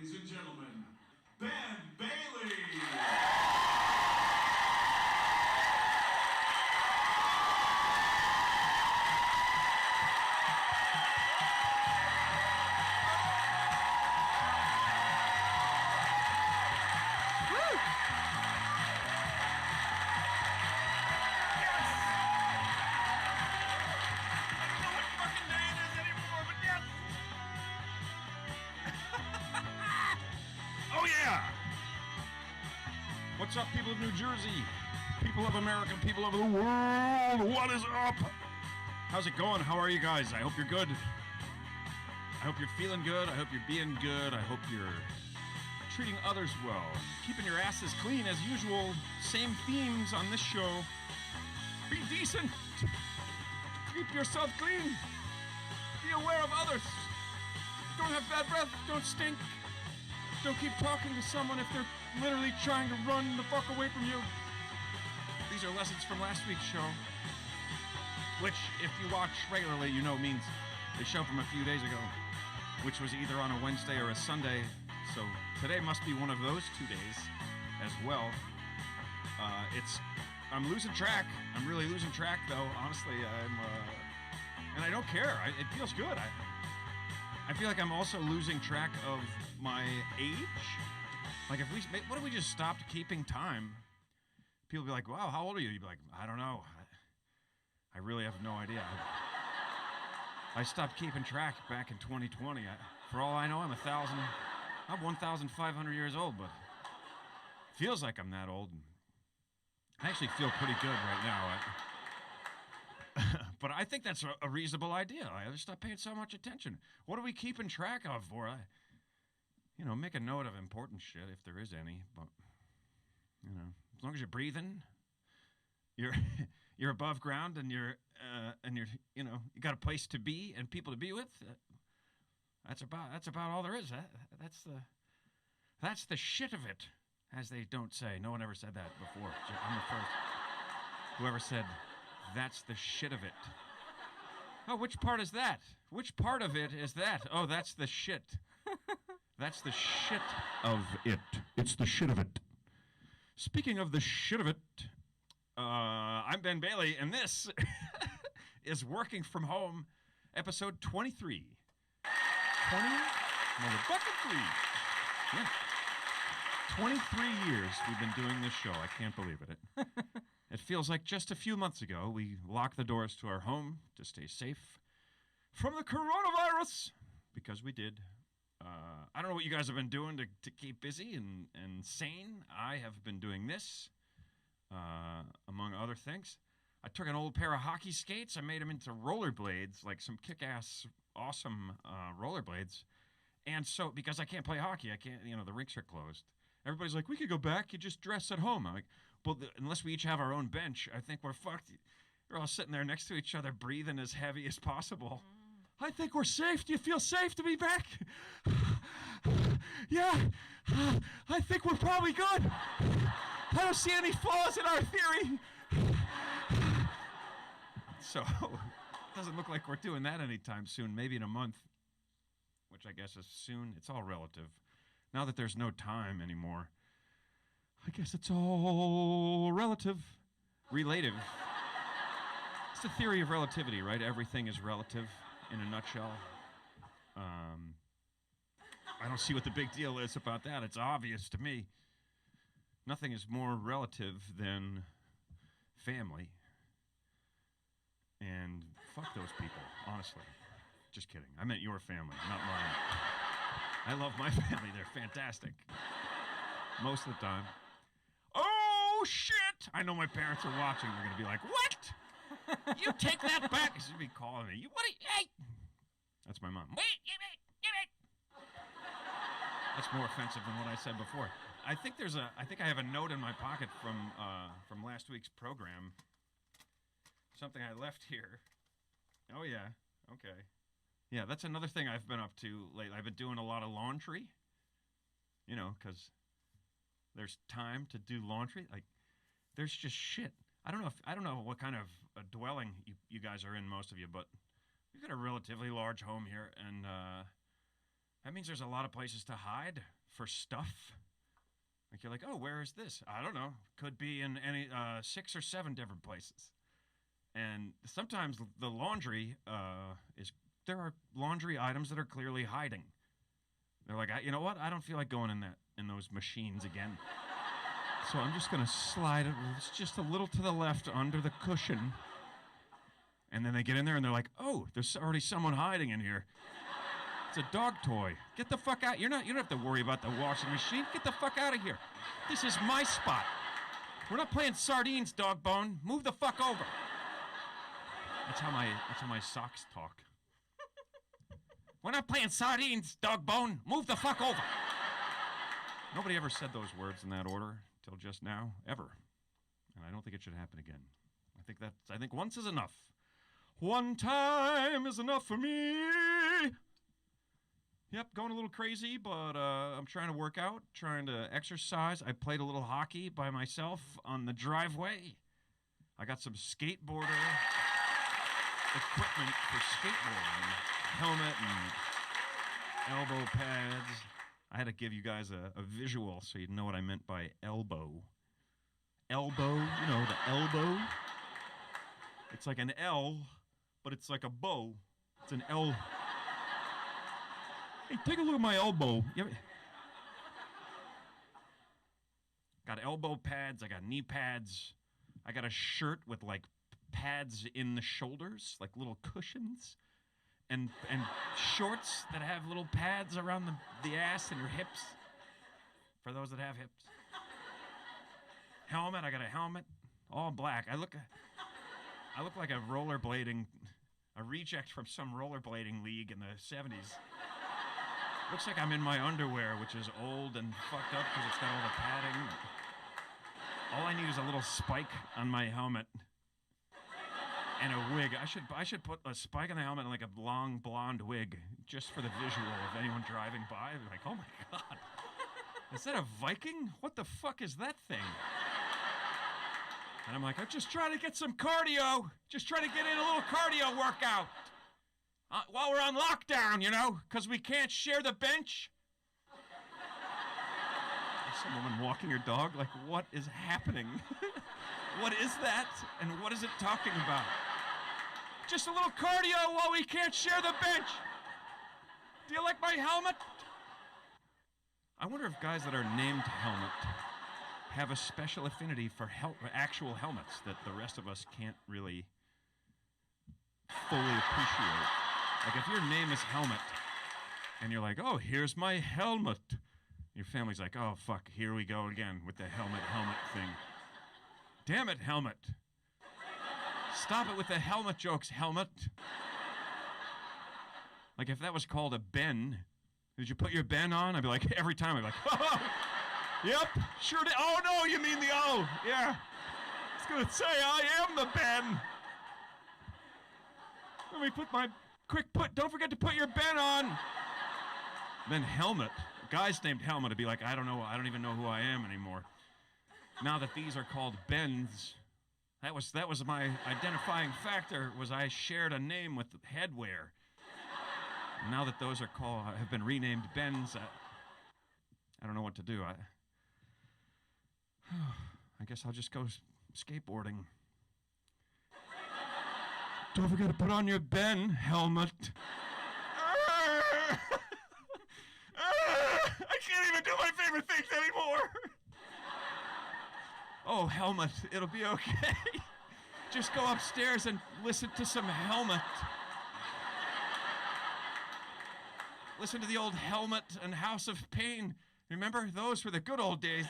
ladies and gentlemen, Ben Bailey! What's up, people of New Jersey? People of America, people of the world, what is up? How's it going? How are you guys? I hope you're good. I hope you're feeling good. I hope you're being good. I hope you're treating others well. Keeping your asses clean as usual. Same themes on this show. Be decent. Keep yourself clean. Be aware of others. Don't have bad breath. Don't stink. Don't keep talking to someone if they're literally trying to run the fuck away from you. These are lessons from last week's show, which, if you watch regularly, you know means the show from a few days ago, which was either on a Wednesday or a Sunday. So today must be one of those 2 days as well. I'm losing track. I'm really losing track, though. Honestly, and I don't care. It feels good. I feel like I'm also losing track of my age. Like, what if we just stopped keeping time? People be like, wow, how old are you? You'd be like, I don't know. I really have no idea. I stopped keeping track back in 2020. For all I know, I'm 1,500 years old, but it feels like I'm that old. I actually feel pretty good right now. But I think that's a reasonable idea. I just stop paying so much attention. What are we keeping track of for? Make a note of important shit if there is any. But as long as you're breathing, you're above ground, and you got a place to be and people to be with. That's about all there is. That's the shit of it, as they don't say. No one ever said that before. I'm the first. Whoever said that's the shit of it. Oh, which part is that? Which part of it is that? Oh, that's the shit. That's the shit of it. It's the shit of it. Speaking of the shit of it, I'm Ben Bailey, and this is Working From Home, episode 23. 23. Yeah. 23 years we've been doing this show. I can't believe it. It feels like just a few months ago we locked the doors to our home to stay safe from the coronavirus, because we did. I don't know what you guys have been doing to keep busy and sane. I have been doing this, among other things. I took an old pair of hockey skates. I made them into rollerblades, like some kick-ass, awesome rollerblades. And so, because I can't play hockey, I can't, the rinks are closed. Everybody's like, we could go back. You just dress at home. I'm like, well, unless we each have our own bench, I think we're fucked. We're all sitting there next to each other, breathing as heavy as possible. I think we're safe. Do you feel safe to be back? Yeah, I think we're probably good. I don't see any flaws in our theory. So, it doesn't look like we're doing that anytime soon. Maybe in a month, which I guess is soon. It's all relative. Now that there's no time anymore, I guess it's all relative. Relative. It's the theory of relativity, right? Everything is relative. In a nutshell. I don't see what the big deal is about that. It's obvious to me. Nothing is more relative than family. And fuck those people, honestly. Just kidding. I meant your family, not mine. I love my family. They're fantastic. Most of the time. Oh, shit! I know my parents are watching. They're going to be like, what? You take that back. She'll be calling me. Hey! That's my mom. Wait, give it. That's more offensive than what I said before. I think I have a note in my pocket from last week's program. Something I left here. Oh yeah. Okay. Yeah, that's another thing I've been up to lately. I've been doing a lot of laundry. Because there's time to do laundry. Like, there's just shit. I don't know what kind of a dwelling you guys are in, most of you, but we've got a relatively large home here, and That means there's a lot of places to hide for stuff. Like you're like, oh, where is this? I don't know. Could be in any 6 or 7 different places. And sometimes the laundry there are laundry items that are clearly hiding. They're like, you know what? I don't feel like going in those machines again. So I'm just gonna slide it just a little to the left under the cushion. And then they get in there and they're like, oh, there's already someone hiding in here. It's a dog toy. Get the fuck out. You don't have to worry about the washing machine. Get the fuck out of here. This is my spot. We're not playing sardines, dog bone. Move the fuck over. That's how my socks talk. We're not playing sardines, dog bone. Move the fuck over. Nobody ever said those words in that order till just now, ever. And I don't think it should happen again. I think once is enough. One time is enough for me. Yep, going a little crazy, but I'm trying to work out, trying to exercise. I played a little hockey by myself on the driveway. I got some skateboarder equipment for skateboarding. Helmet and elbow pads. I had to give you guys a visual so you'd know what I meant by elbow. Elbow, you know, the elbow. It's like an L, but it's like a bow. It's an L. Hey, take a look at my elbow. Got elbow pads. I got knee pads. I got a shirt with like pads in the shoulders, like little cushions, and shorts that have little pads around the ass and your hips, for those that have hips. Helmet. I got a helmet, all black. I look like a reject from some rollerblading league in the 70s. Looks like I'm in my underwear, which is old and fucked up because it's got all the padding. All I need is a little spike on my helmet and a wig. I should put a spike on the helmet and like a long blonde wig just for the visual of anyone driving by. They're like, oh my God, is that a Viking? What the fuck is that thing? And I'm like, I'm just trying to get some cardio. Just trying to get in a little cardio workout. While we're on lockdown, you know, because we can't share the bench. There's some woman walking her dog, like, what is happening? What is that? And what is it talking about? Just a little cardio while we can't share the bench. Do you like my helmet? I wonder if guys that are named Helmet have a special affinity for actual helmets that the rest of us can't really fully appreciate. Like if your name is Helmet and you're like, oh, here's my helmet. Your family's like, oh, fuck, here we go again with the helmet thing. Damn it, Helmet. Stop it with the helmet jokes, Helmet. Like if that was called a Ben, did you put your Ben on? I'd be like, every time I'd be like, oh, yep, sure did. Oh, no, you mean the O. Yeah. I was going to say, I am the Ben. Let me put my... don't forget to put your Ben on. Then Helmet. Guys named Helmet would be like, I don't even know who I am anymore. Now that these are called Bens, that was my identifying factor, was I shared a name with headwear. Now that those have been renamed Bens, I don't know what to do. I guess I'll just go skateboarding. Don't forget to put on your Ben helmet. I can't even do my favorite things anymore. Oh, Helmet, it'll be okay. Just go upstairs and listen to some Helmet. Listen to the old Helmet and House of Pain. Remember, those were the good old days.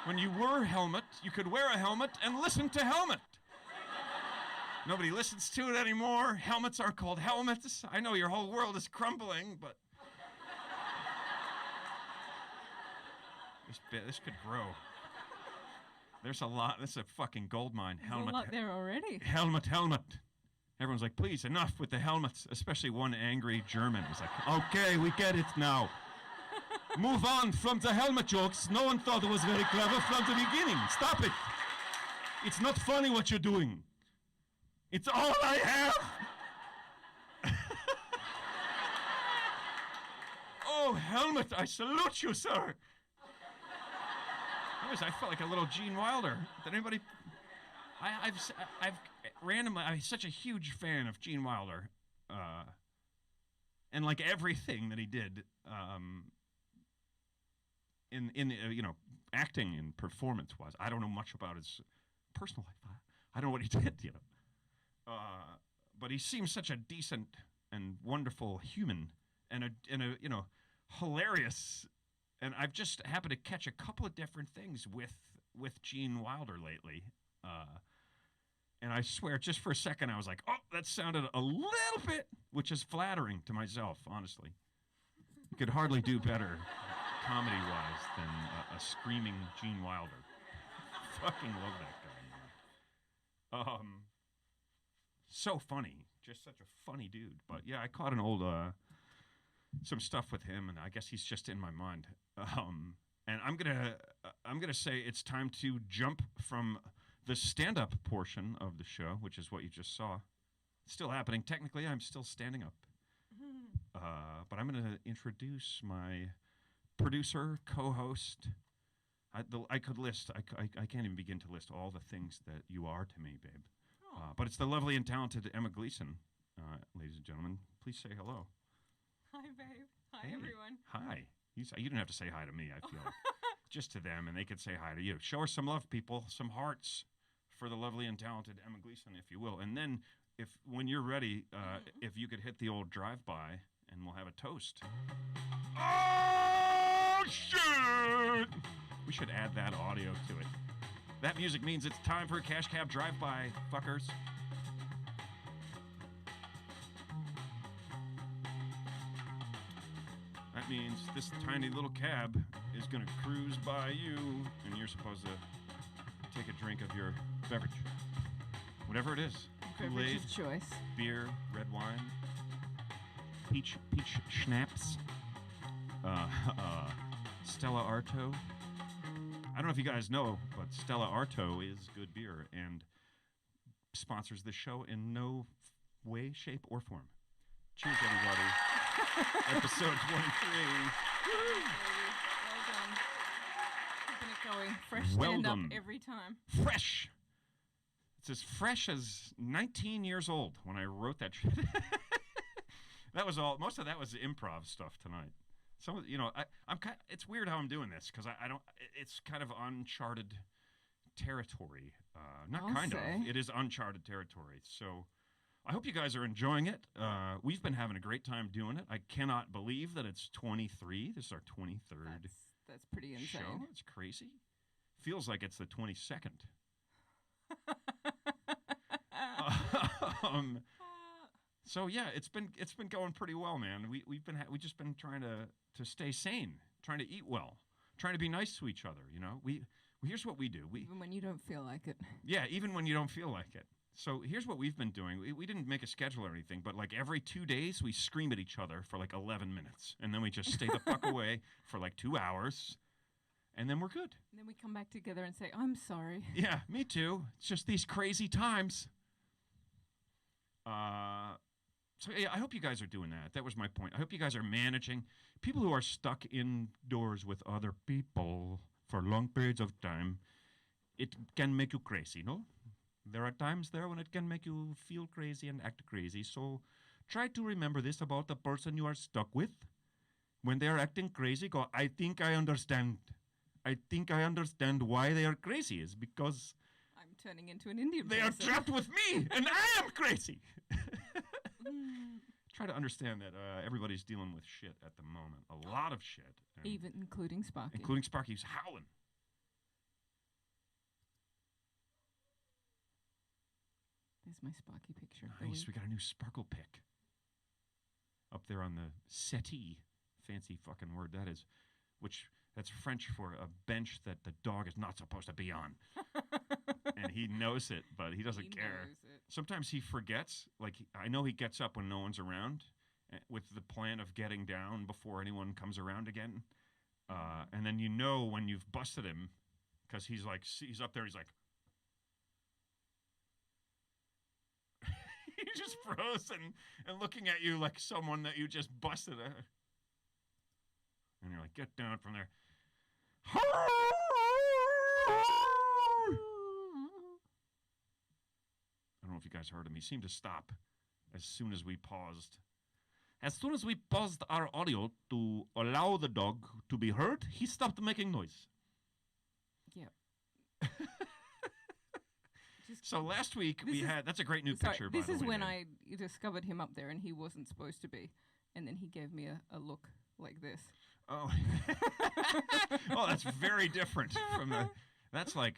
When you were Helmet, you could wear a helmet and listen to Helmet. Nobody listens to it anymore. Helmets aren't called helmets. I know your whole world is crumbling, but... This could grow. There's a lot. This is a fucking gold mine. There's a lot there already. Helmet. Everyone's like, please, enough with the helmets. Especially one angry German was like, okay, we get it now. Move on from the helmet jokes. No one thought it was very clever from the beginning. Stop it. It's not funny what you're doing. It's all I have. Oh, Helmut, I salute you, sir. I felt like a little Gene Wilder. Did anybody? I've randomly. I'm such a huge fan of Gene Wilder, and like everything that he did, in acting and performance wise. I don't know much about his personal life. I don't know what he did, but he seems such a decent and wonderful human, and a hilarious. And I've just happened to catch a couple of different things with Gene Wilder lately. And I swear, just for a second, I was like, oh, that sounded a little bit, which is flattering to myself, honestly. You could hardly do better comedy-wise than a screaming Gene Wilder. Fucking love that guy, man. So funny. Just such a funny dude. But yeah, I caught an old... some stuff with him, and I guess he's just in my mind. And I'm gonna say it's time to jump from the stand-up portion of the show, which is what you just saw. It's still happening. Technically, I'm still standing up. But I'm gonna introduce my producer, co-host. I could list. I can't even begin to list all the things that you are to me, babe. But it's the lovely and talented Emma Gleason, ladies and gentlemen. Please say hello. Hi, babe. Hi, Hey. everyone. Hi. You didn't have to say hi to me, I feel like. Just to them, and they could say hi to you. Show her some love, people. Some hearts for the lovely and talented Emma Gleason, if you will. And then, when you're ready, if you could hit the old drive-by, and we'll have a toast. Oh, shit! We should add that audio to it. That music means it's time for a cash cab drive-by, fuckers. That means this tiny little cab is going to cruise by you, and you're supposed to take a drink of your beverage. Whatever it is. Beverage Kool-Aid, of choice. beer, red wine, peach schnapps, Stella Artois. I don't know if you guys know, but Stella Artois is good beer and sponsors this show in no way, shape, or form. Cheers, everybody. Episode 23. Well done. Keeping it going. Fresh Well stand up done. every time. Fresh. It's as fresh as 19 years old when I wrote that shit. That was all. Most of that was improv stuff tonight. Some of I'm kind. It's weird how I'm doing this because I don't. It's kind of uncharted territory. Not I'll kind say. of. It is uncharted territory. So I hope you guys are enjoying it. We've been having a great time doing it. I cannot believe that it's 23. This is our 23rd That's pretty insane. show. It's crazy. Feels like it's the 22nd. So yeah, it's been going pretty well, man. We've just been trying to stay sane, trying to eat well, trying to be nice to each other. Here's what we do. Even when you don't feel like it. Yeah, even when you don't feel like it. So here's what we've been doing. We didn't make a schedule or anything, but like every 2 days we scream at each other for like 11 minutes, and then we just stay the fuck away for like 2 hours, and then we're good. And then we come back together and say, I'm sorry. Yeah, me too. It's just these crazy times. So yeah, I hope you guys are doing that. That was my point. I hope you guys are managing. People who are stuck indoors with other people for long periods of time, it can make you crazy, no? There are times there when it can make you feel crazy and act crazy. So try to remember this about the person you are stuck with. When they are acting crazy, go, I think I understand. I think I understand why they are crazy. Is because I'm turning into an Indian they are person. trapped with me, and I am crazy. Try to understand that everybody's dealing with shit at the moment. A lot of shit. and Even including Sparky. including Sparky, who's howling. There's my Sparky picture. of the Nice. week. We got a new sparkle pick up there on the settee. Fancy fucking word that is. That's French for a bench that the dog is not supposed to be on. And he knows it, but he doesn't He care. knows it. Sometimes he forgets. Like, I know he gets up when no one's around with the plan of getting down before anyone comes around again. And then when you've busted him because he's up there, he's like, he's just frozen and looking at you like someone that you just busted. like, get down from there. I don't know if you guys heard him. He seemed to stop as soon as we paused. As soon as we paused our audio to allow the dog to be heard, he stopped making noise. Yep. So last week This we is- had, that's a great new Sorry, picture, by this the way. is when Dave. I discovered him up there and he wasn't supposed to be. And then he gave me a look like this. Oh. Oh, that's very different from the, that's like,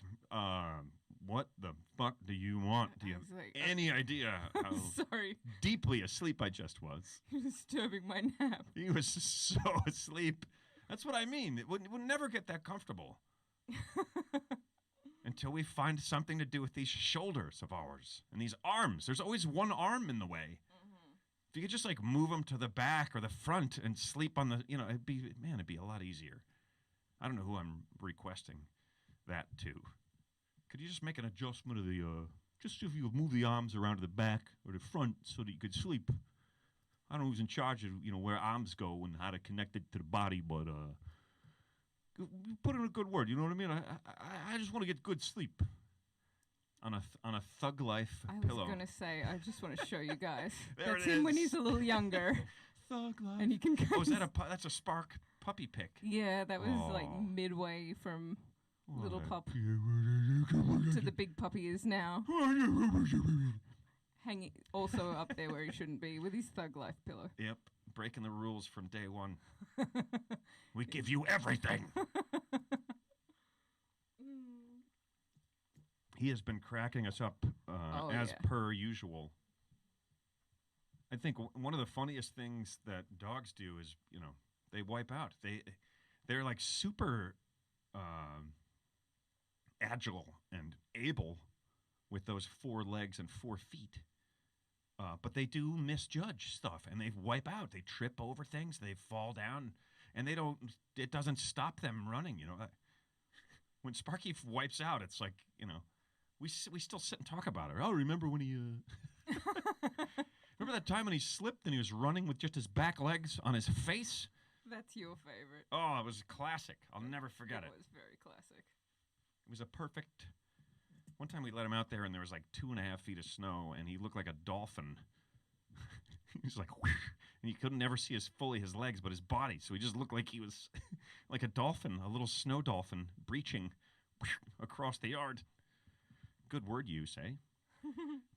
what the fuck do you want? Do you I have was like, any idea how sorry, deeply asleep I just was? you're disturbing my nap. He was so asleep. That's what I mean. It would never get that comfortable until we find something to do with these shoulders of ours and these arms. There's always one arm in the way. If you could just like move them to the back or the front and sleep on the, it'd be a lot easier. I don't know who I'm requesting that to. Could you just make an adjustment of the, just if you move the arms around to the back or the front so that you could sleep? I don't know who's in charge of, where arms go and how to connect it to the body, but put in a good word. You know what I mean? I just want to get good sleep on a Thug Life pillow. I was going to say, I just want to show you guys. There That's it him when is. he's a little younger. Thug Life. And you can Oh, is that that's a Spark puppy pick? Yeah, that was like Oh. midway from little What a pup p- to the big puppy he is now. Hanging also up there where he shouldn't be with his Thug Life pillow. Yep, breaking the rules from day one. We give you everything. He has been cracking us up as yeah. per usual. I think one of the funniest things that dogs do is, they wipe out. They're like super agile and able with those 4 legs and 4 feet. But they do misjudge stuff and they wipe out. They trip over things. They fall down and it doesn't stop them running. When Sparky wipes out, it's like, we still sit and talk about it. Oh, remember when he, remember that time when he slipped and he was running with just his back legs on his face? That's your favorite. Oh, it was classic. I'll never forget it. It was very classic. It was a perfect. One time we let him out there and there was like 2.5 feet of snow and he looked like a dolphin. He was like, whoosh, and you couldn't never see his legs, but his body. So he just looked like he was like a dolphin, a little snow dolphin breaching whoosh, across the yard. Good word use, eh?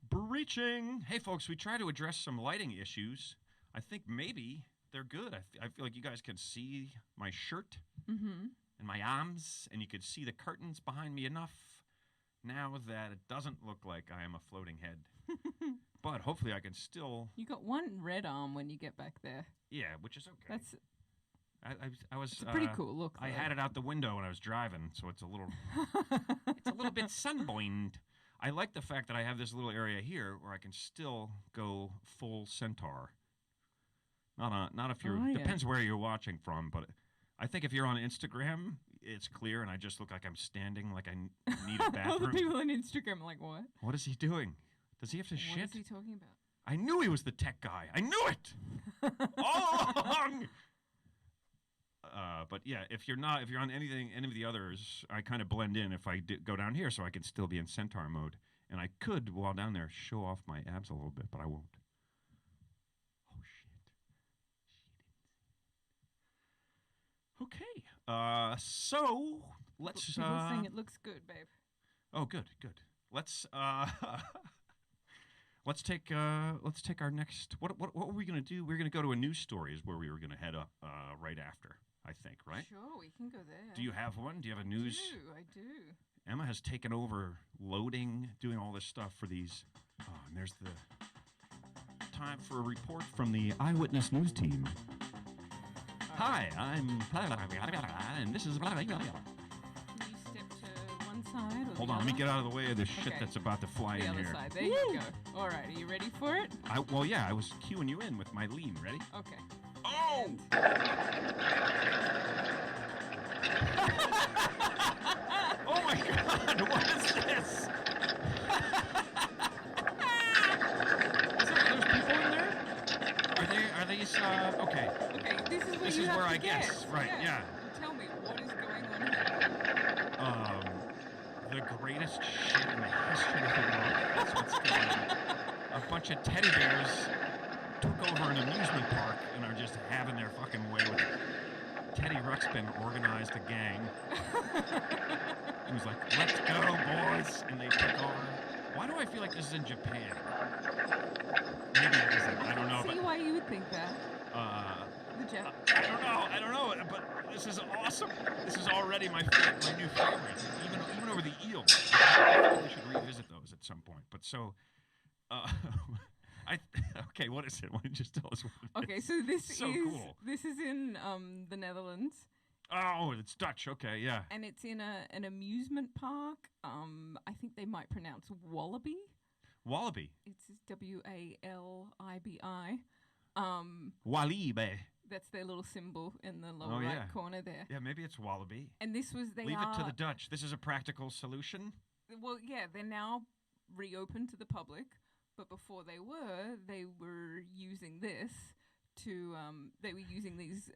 Breaching. Hey, folks, we try to address some lighting issues. I think maybe they're good. I feel like you guys can see my shirt and my arms, and you could see the curtains behind me enough now that it doesn't look like I am a floating head. But hopefully I can still... You got one red arm when you get back there. Yeah, which is okay. That's I was it's a pretty cool look. I though. had it out the window when I was driving, so it's a little bit sunburned. I like the fact that I have this little area here where I can still go full centaur. Not if you're... Oh, yeah. Depends where you're watching from, but I think if you're on Instagram, it's clear and I just look like I'm standing like I need a All the bathroom. people on Instagram are like, what? What is he doing? Does he have to What shit? is he talking about? I knew he was the tech guy. I knew it all along. But yeah, if you're on any of the others, I kind of blend in if I go down here, so I can still be in centaur mode, and I could while down there show off my abs a little bit, but I won't. Oh shit! Okay. So let's. People saying it looks good, babe. Oh, good. Let's take our next. What were we gonna do? We're gonna go to a news story. Is where we were gonna head up right after. I think, right? Sure, we can go there. Do you have one? Do you have a news? I do. Emma has taken over loading, doing all this stuff for these. Oh, and there's the time for a report from the Eyewitness News team. Hi, I'm and this is. Can you step to one side or Hold the on, let me other? get out of the way of this shit Okay. that's about to fly The in other here. side. There you go. All right, are you ready for it? Well, yeah, I was cueing you in with my lean. Ready? Okay. Oh! Oh my God! What is this? There's people in there? Are these? Okay. Okay, this is where This you is have where to I guess. guess. Right, yeah. Tell me, what is going on here? The greatest shit in the history of the world. That's what's going on. A bunch of teddy bears took over an amusement park and are just having their fucking way with it. Teddy Ruxpin organized a gang. He was like, let's go, boys. And they took over. Why do I feel like this is in Japan? Maybe it isn't. I don't know. See why you would think that. I don't know. But this is awesome. This is already my new favorite. Even over the eels. I probably should revisit those at some point. But so, okay, what is it? Why don't you just tell us what it is? Okay, so cool. This is in the Netherlands. Oh, it's Dutch. Okay, yeah. And it's in an amusement park. I think they might pronounce Wallaby. Wallaby. It's Walibi. Walibi. That's their little symbol in the lower right corner there. Yeah, maybe it's Wallaby. And this was Leave it to the Dutch. This is a practical solution. Well, yeah, they're now reopened to the public, but before they were using this to they were using these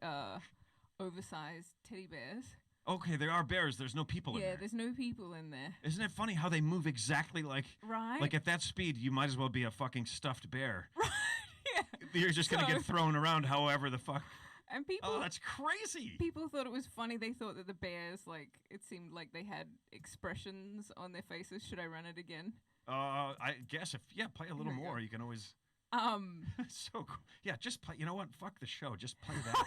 oversized teddy bears. Okay, there are bears. There's no people in there. Yeah, there's no people in there. Isn't it funny how they move exactly like... Right. Like at that speed, you might as well be a fucking stuffed bear. Right, yeah. You're just going to get thrown around however the fuck... And people... Oh, that's crazy. People thought it was funny. They thought that the bears, like, it seemed like they had expressions on their faces. Should I run it again? I guess play a little more. You can always... So cool. Yeah, just play... You know what? Fuck the show. Just play that.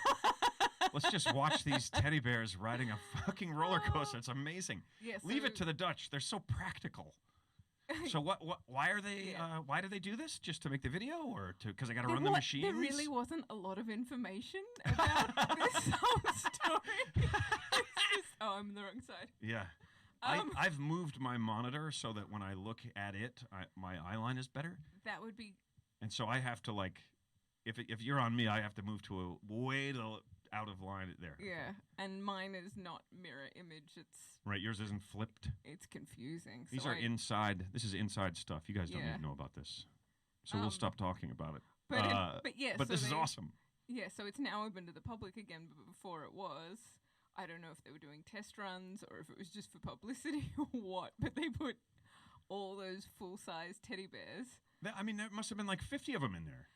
Let's just watch these teddy bears riding a fucking roller coaster. It's amazing. Yeah, Leave it to the Dutch. They're so practical. So why are they? Yeah. Why do they do this? Just to make the video, or because I got to run the machines? There really wasn't a lot of information about this whole story. It's just, I'm on the wrong side. Yeah. I've moved my monitor so that when I look at it, my eye line is better. That would be. And so I have to if you're on me, I have to move to a way out of line there. Yeah, and mine is not mirror image. It's right. Yours isn't flipped. It's confusing. These are inside. This is inside stuff. You guys don't need to know about this, so we'll stop talking about it. But yeah. But so this is awesome. Yeah, so it's now open to the public again. But before it was, I don't know if they were doing test runs or if it was just for publicity or what. But they put all those full-size teddy bears. I mean, there must have been like 50 of them in there.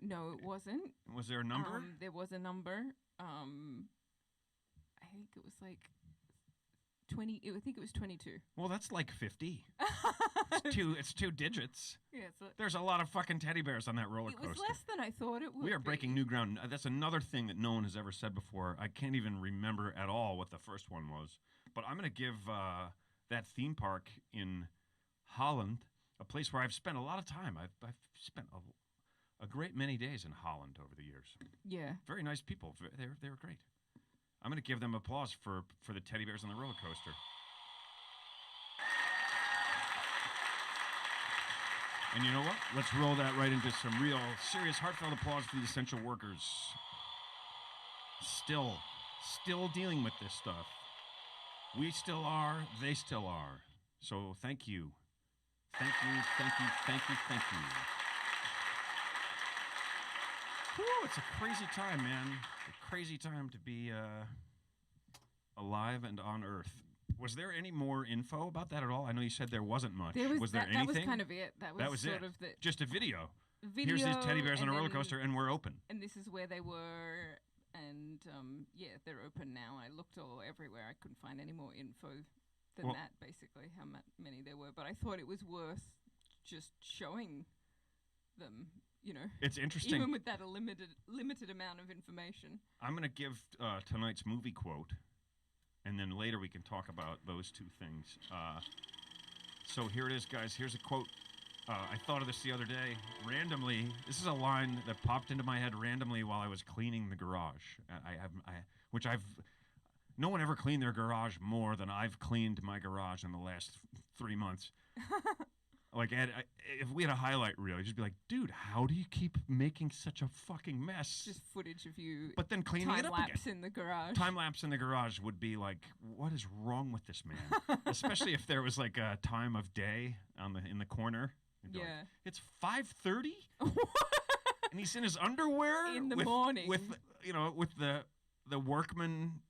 No, it wasn't. Was there a number? There was a number. I think it was like 20. I think it was 22. Well, that's like 50. It's two digits. Yeah, there's a lot of fucking teddy bears on that roller coaster. It was less than I thought it would. We are breaking new ground. That's another thing that no one has ever said before. I can't even remember at all what the first one was. But I'm going to give that theme park in Holland, a place where I've spent a lot of time. I've spent a great many days in Holland over the years. Yeah. Very nice people. They were great. I'm going to give them applause for the teddy bears on the roller coaster. And you know what? Let's roll that right into some real, serious, heartfelt applause for the essential workers. Still dealing with this stuff. We still are. They still are. So thank you. Thank you, thank you, thank you, thank you. Whew, it's a crazy time, man. A crazy time to be alive and on Earth. Was there any more info about that at all? I know you said there wasn't much. Was there anything? That was kind of it. That was sort of the... Just a video. Here's these teddy bears on a roller coaster, and we're open. And this is where they were, and yeah, they're open now. I looked all everywhere. I couldn't find any more info than that, basically, how many there were. But I thought it was worth just showing them, you know. It's interesting. Even with that limited amount of information. I'm going to give tonight's movie quote, and then later we can talk about those two things. So here it is, guys. Here's a quote. I thought of this the other day. Randomly, this is a line that popped into my head randomly while I was cleaning the garage. No one ever cleaned their garage more than I've cleaned my garage in the last 3 months. Like, if we had a highlight reel, you'd just be like, dude, how do you keep making such a fucking mess? Just footage of you. But then cleaning it up again. Time-lapse in the garage. Time-lapse in the garage would be like, what is wrong with this man? Especially if there was like a time of day in the corner. Yeah. Like, it's 5:30? And he's in his underwear? In the morning. With the the workman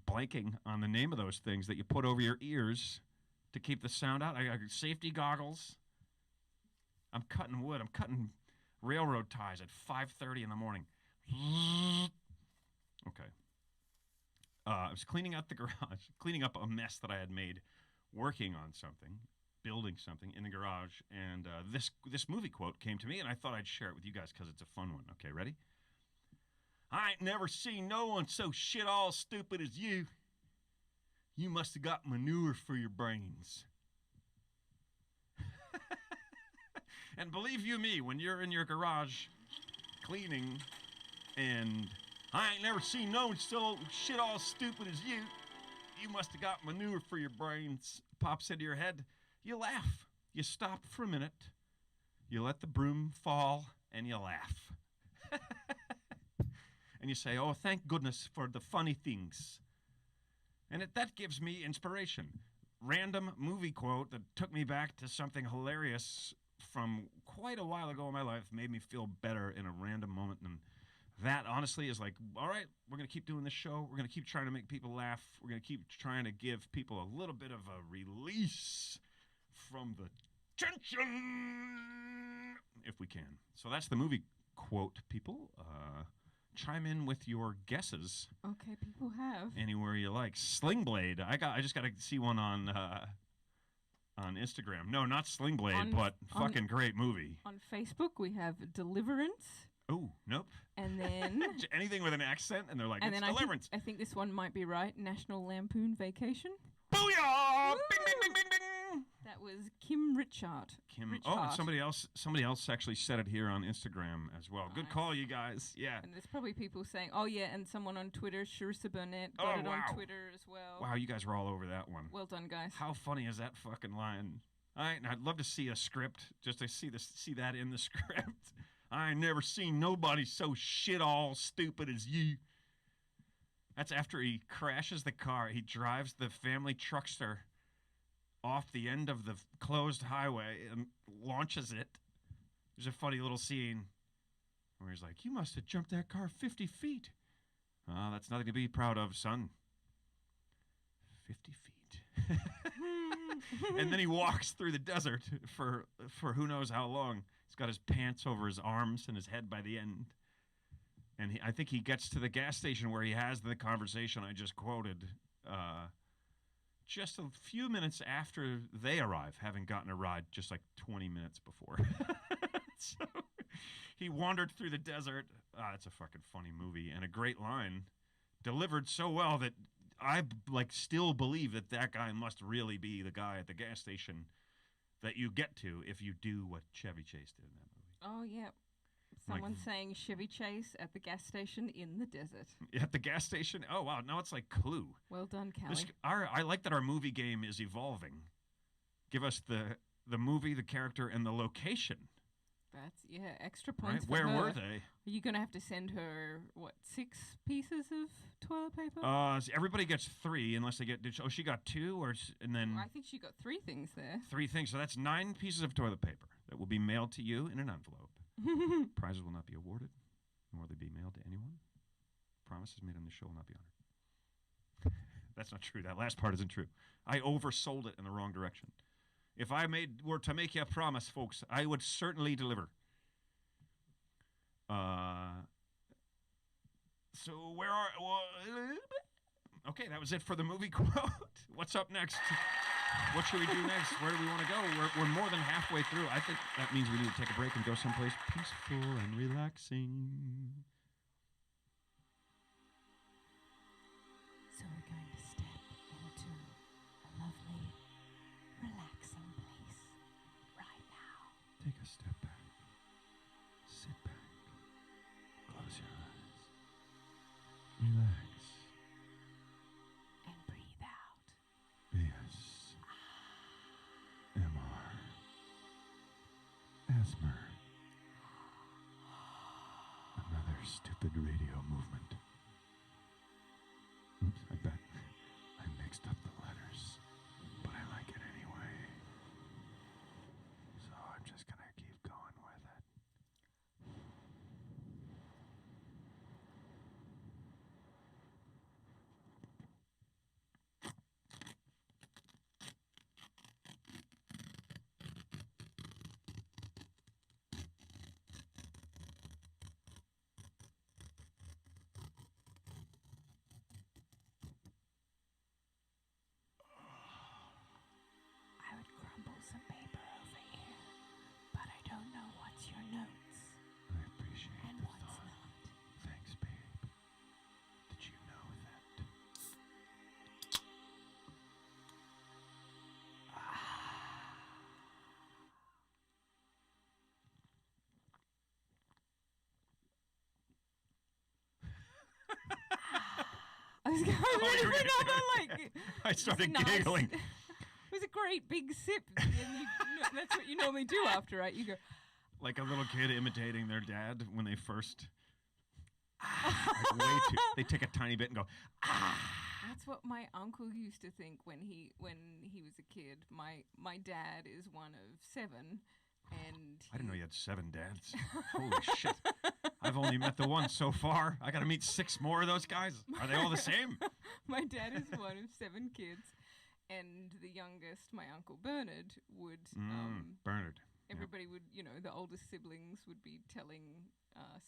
blanking on the name of those things that you put over your ears to keep the sound out. I got safety goggles. I'm cutting wood. I'm cutting railroad ties at 5:30 in the morning. Okay. I was cleaning out the garage, cleaning up a mess that I had made, working on something, building something in the garage, and this movie quote came to me, and I thought I'd share it with you guys because it's a fun one. Okay, ready? I ain't never seen no one so shit all stupid as you. You must have got manure for your brains. And believe you me, when you're in your garage cleaning and I ain't never seen no one so shit all stupid as you, you must have got manure for your brains, pops into your head, you laugh. You stop for a minute, you let the broom fall, and you laugh. And you say, oh, thank goodness for the funny things. And that gives me inspiration. Random movie quote that took me back to something hilarious from quite a while ago in my life, made me feel better in a random moment. And that, honestly, is like, all right, we're going to keep doing this show. We're going to keep trying to make people laugh. We're going to keep trying to give people a little bit of a release from the tension, if we can. So that's the movie quote, people. Chime in with your guesses. Okay, people have. Anywhere you like. Sling Blade. I just got to see one on Instagram. No, not Sling Blade, but fucking great movie. On Facebook, we have Deliverance. Oh, nope. And then anything with an accent, and they're like, and it's then Deliverance. I think this one might be right. National Lampoon Vacation. Booyah! Bing, bing, bing, bing, bing. That was Kim Richard. Oh, and somebody else actually said it here on Instagram as well. Nice. Good call, you guys. Yeah. And there's probably people saying, oh, yeah, and someone on Twitter, Sharissa Burnett, got it on Twitter as well. Wow, you guys were all over that one. Well done, guys. How funny is that fucking line? I'd love to see a script, just to see that in the script. I ain't never seen nobody so shit all stupid as you. That's after he crashes the car. He drives the family truckster off the end of the closed highway and launches it. There's a funny little scene where he's like, you must have jumped that car 50 feet. Oh, that's nothing to be proud of, son. 50 feet. And then he walks through the desert for who knows how long. He's got his pants over his arms and his head by the end. And I think he gets to the gas station where he has the conversation I just quoted just a few minutes after they arrive, having gotten a ride just like 20 minutes before. So he wandered through the desert. It's a fucking funny movie and a great line delivered so well that I still believe that guy must really be the guy at the gas station that you get to if you do what Chevy Chase did in that movie. Oh, yeah. Someone saying Chevy Chase at the gas station in the desert. At the gas station? Oh, wow. Now it's like Clue. Well done, Callie. I like that our movie game is evolving. Give us the movie, the character, and the location. That's, extra points for Where her. were they? Are you going to have to send her, 6 pieces of toilet paper? So everybody gets 3 unless they get... she got 2? And then... Well, I think she got 3 things there. 3 things. So that's 9 pieces of toilet paper that will be mailed to you in an envelope. Prizes will not be awarded, nor will they be mailed to anyone. Promises made on the show will not be honored. That's not true. That last part isn't true. I oversold it in the wrong direction. If I were to make you a promise, folks, I would certainly deliver. So where are... okay, that was it for the movie quote. What's up next? What should we do next? Where do we want to go? We're more than halfway through. I think that means we need to take a break and go someplace peaceful and relaxing. So we're going to step into a lovely, relaxing place right now. Take a step back. Sit back. Close your eyes. Relax. And breathe out. Yes. MR. Asthma. Another stupid radio movement. Oops, I bet I mixed up the letters, but I like it anyway. So I'm just gonna keep going with it. was going you were gonna another, do it. like... I started nice- giggling. It was a great big sip. And that's what you normally do after, right? You go, Like a little kid imitating their dad when they first... like way too... They take a tiny bit and go, that's what my uncle used to think when he was a kid. My dad is one of 7, and I didn't know you had 7 dads. Holy shit. I've only met the one so far. I got to meet 6 more of those guys. Are they all the same? My dad is one of 7 kids, and the youngest, my uncle Bernard, would Bernard. everybody would, the oldest siblings would be telling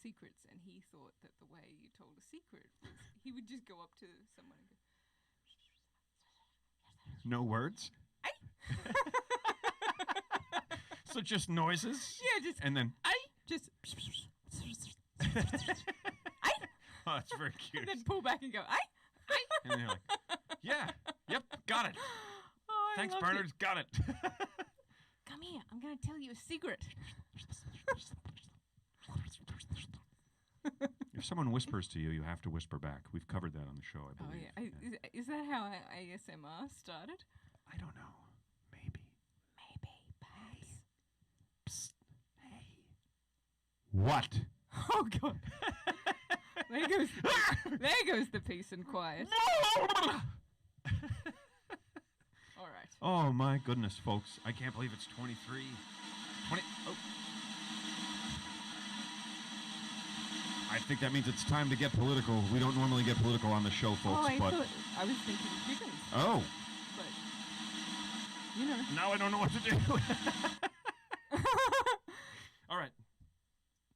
secrets, and he thought that the way you told a secret was he would just go up to someone and go, No words? So just noises? yeah, just And then, just oh, that's very cute. and then pull back and go, And then you're like, yeah, yep, got it. Oh, I Thanks, loved Bernard, it. got it. Come here, I'm going to tell you a secret. If someone whispers to you, you have to whisper back. We've covered that on the show, I Oh, believe. yeah. Is that how ASMR started? I don't know. Maybe. Perhaps. Psst. Hey. What? Oh, God. There goes the peace and quiet. All right. Oh, my goodness, folks. I can't believe it's 23. Oh. I think that means it's time to get political. We don't normally get political on the show, folks, I but... thought I was thinking chickens, Oh. but, you know. Now I don't know what to do. All right.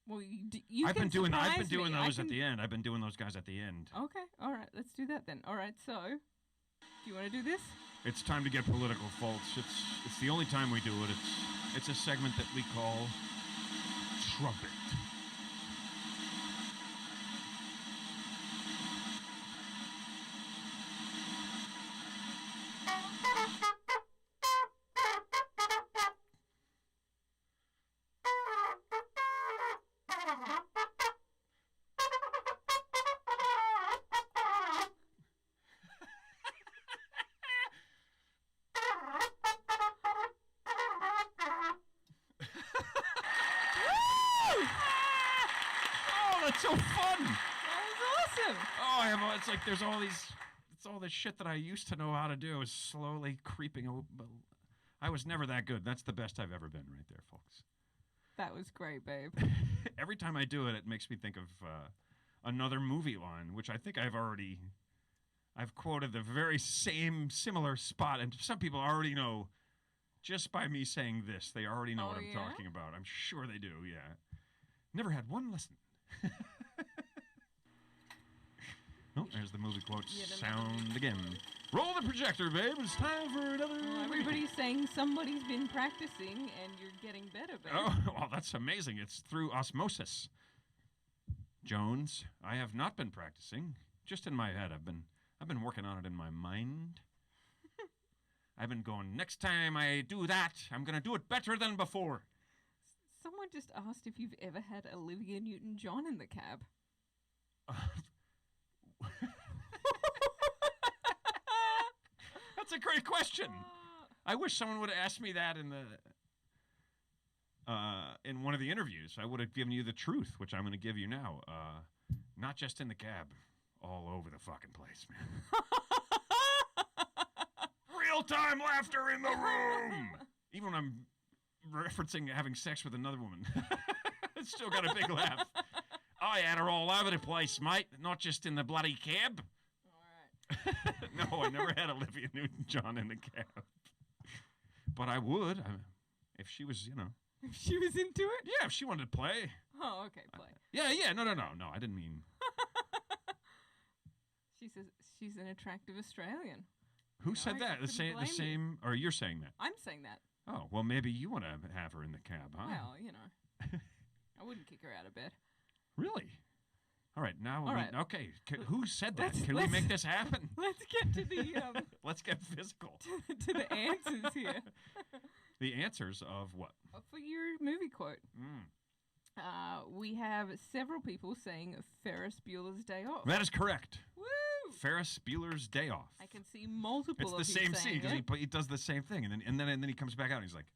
Well, you I've can been doing surprise me. those at the end. I've been doing those guys at the end. Okay, all right, let's do that then. All right, so, do you want to do this? It's time to get political, folks. It's the only time we do it. It's a segment that we call Trumpet. That's so fun. That was awesome. Oh, it's like there's all these, it's all this shit that I used to know how to do is slowly creeping. I was never that good. That's the best I've ever been right there, folks. That was great, babe. Every time I do it, it makes me think of another movie line, which I think I've quoted the very similar spot, and some people already know, just by me saying this, they already know what I'm talking about. I'm sure they do, yeah. Never had one lesson. Oh, there's the movie quote sound again. Roll the projector, babe. It's time for another... Well, everybody's saying somebody's been practicing and you're getting better, babe. Oh, well, that's amazing. It's through osmosis. Jones, I have not been practicing. Just in my head. I've been working on it in my mind. I've been going, next time I do that, I'm going to do it better than before. Someone just asked if you've ever had Olivia Newton-John in the cab. That's a great question. I wish someone would have asked me that in one of the interviews. I would have given you the truth, which I'm going to give you now. Not just in the cab, all over the fucking place, man. Real-time laughter in the room. Even when I'm referencing having sex with another woman, it's still got a big laugh. I had her all over the place, mate, not just in the bloody cab. All right. No, I never had Olivia Newton-John in the cab. But I would, if she was, If she was into it? Yeah, if she wanted to play. Oh, okay, play. Yeah, no, I didn't mean... She says she's an attractive Australian. Who said that? The same, or you're saying that? I'm saying that. Oh, well, maybe you want to have her in the cab, huh? Well, I wouldn't kick her out of bed. Really? All right, now, All right. Okay, who said that? Can we let's- make this happen? Let's get to the Let's get physical. to the answers here. The answers of what? For your movie quote. Mm. We have several people saying Ferris Bueller's Day Off. That is correct. Woo! Ferris Bueller's Day Off. I can see multiple It's of the same saying scene because it. he does the same thing, and then he comes back out and he's like,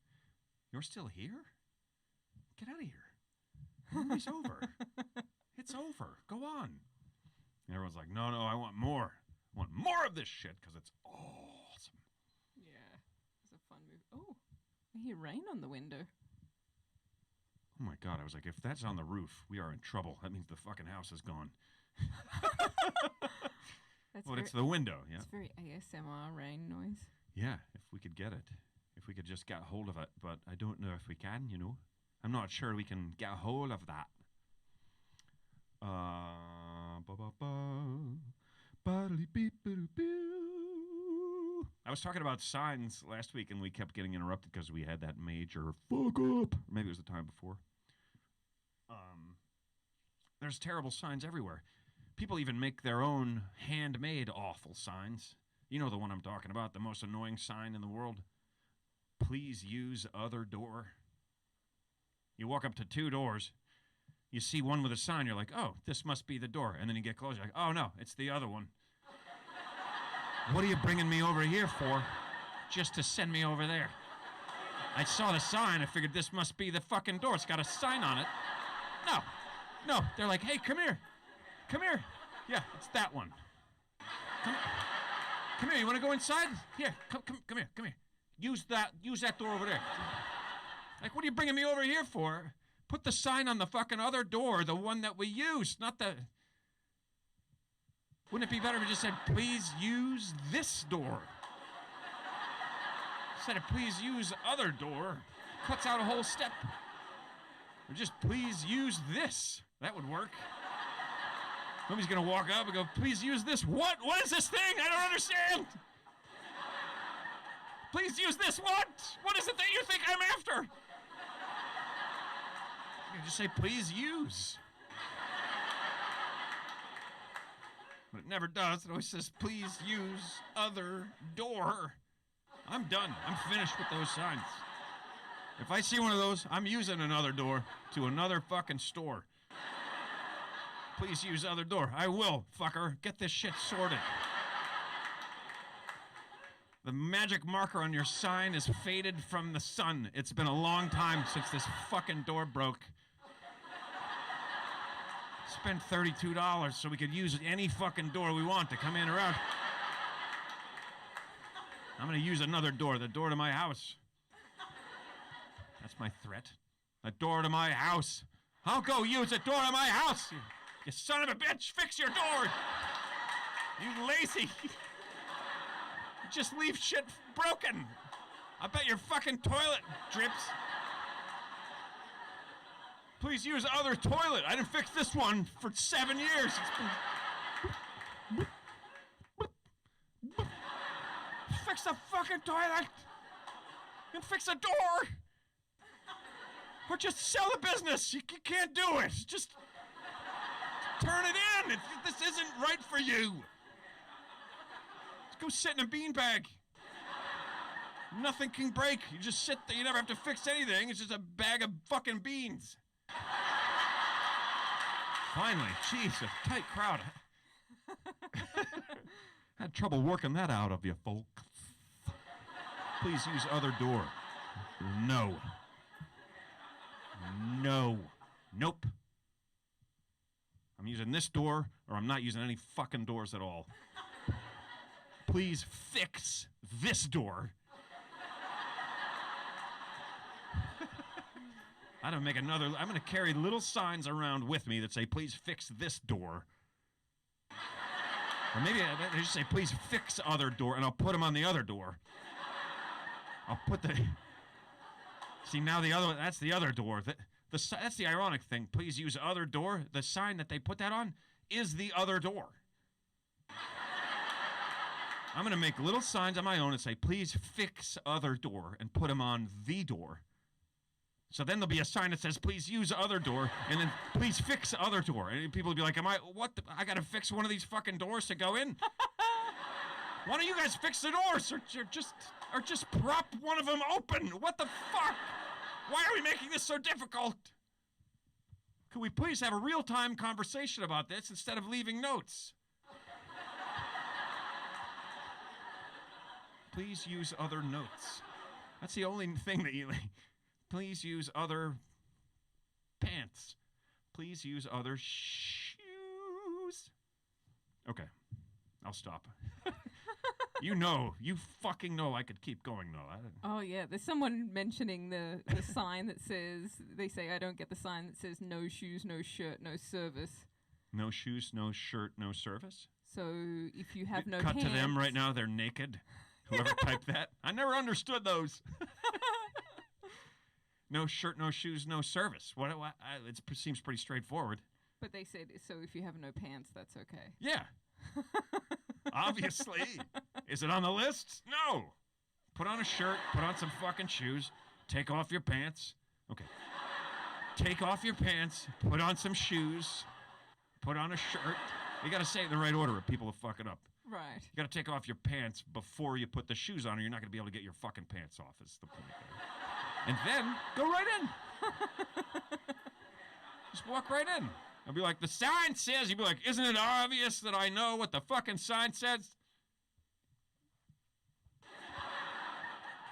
"You're still here? Get out of here. The movie's over. It's over. Go on." And everyone's like, "No, I want more. I want more of this shit because it's awesome." Yeah, it's a fun movie. Oh, I hear rain on the window. Oh my God! I was like, if that's on the roof, we are in trouble. That means the fucking house is gone. That's But very, it's the window. Yeah. it's very ASMR rain noise. Yeah, if we could get it. If we could just get hold of it. But I don't know if we can, you know. I'm not sure we can get hold of that. I was talking about signs last week, and we kept getting interrupted because we had that major fuck up. Maybe it was the time before. There's terrible signs everywhere. People even make their own handmade awful signs. You know the one I'm talking about, the most annoying sign in the world. Please use other door. You walk up to 2 doors. You see one with a sign. You're like, oh, this must be the door. And then you get closer. You're like, oh, no, it's the other one. What are you bringing me over here for? Just to send me over there. I saw the sign. I figured this must be the fucking door. It's got a sign on it. No. They're like, hey, come here. Come here. Yeah, it's that one. Come here. You want to go inside? Here, come here. Use that door over there. Like, what are you bringing me over here for? Put the sign on the fucking other door, the one that we use, not the... Wouldn't it be better if we just said, please use this door? Instead of please use other door, cuts out a whole step. Or just please use this. That would work. Somebody's gonna walk up and go, please use this. What? What is this thing? I don't understand. Please use this. What? What is it that you think I'm after? You just say, please use. But it never does. It always says, please use other door. I'm done. I'm finished with those signs. If I see one of those, I'm using another door to another fucking store. Please use other door. I will, fucker. Get this shit sorted. The magic marker on your sign is faded from the sun. It's been a long time since this fucking door broke. Spent $32 so we could use any fucking door we want to come in or out. I'm gonna use another door, the door to my house. That's my threat. A door to my house. I'll go use a door to my house. You son of a bitch, fix your door. You lazy. You just leave shit broken. I bet your fucking toilet drips. Please use other toilet. I didn't fix this one for 7 years. It's been... Fix the fucking toilet. And fix a door. Or just sell the business. You can't do it. Just turn it in. This isn't right for you. Just go sit in a beanbag. Nothing can break. You just sit there. You never have to fix anything. It's just a bag of fucking beans. Finally, jeez, a tight crowd. Had trouble working that out of you, folks. Please use other door. No. Nope. I'm using this door, or I'm not using any fucking doors at all. Please fix this door. I'm gonna carry little signs around with me that say, please fix this door. Or maybe they just say, please fix other door, and I'll put them on the other door. I'll put the... See, now that's the other door. That's the ironic thing. Please use other door. The sign that they put that on is the other door. I'm gonna make little signs on my own and say, please fix other door, and put them on the door. So then there'll be a sign that says, please use other door, and then please fix other door. And people will be like, I gotta fix one of these fucking doors to go in? Why don't you guys fix the doors, or just prop one of them open? What the fuck? Why are we making this so difficult? Could we please have a real-time conversation about this instead of leaving notes? Please use other notes. That's the only thing that you like. Please use other pants. Please use other shoes. Okay, I'll stop. You fucking know I could keep going though. Oh yeah, there's someone mentioning the sign that says, they say I don't get the sign that says no shoes, no shirt, no service. No shoes, no shirt, no service. So if you have no Cut pants, to them right now, they're naked. Whoever typed that. I never understood those. No shirt, no shoes, no service. It seems pretty straightforward. But they said, so if you have no pants, that's okay. Yeah. Obviously. Is it on the list? No. Put on a shirt, put on some fucking shoes, take off your pants. Okay. Take off your pants, put on some shoes, put on a shirt. You got to say it in the right order or people will fuck it up. Right. You got to take off your pants before you put the shoes on or you're not going to be able to get your fucking pants off is the point. And then go right in. Just walk right in. I'll be like, the sign says, you'll be like, isn't it obvious that I know what the fucking sign says?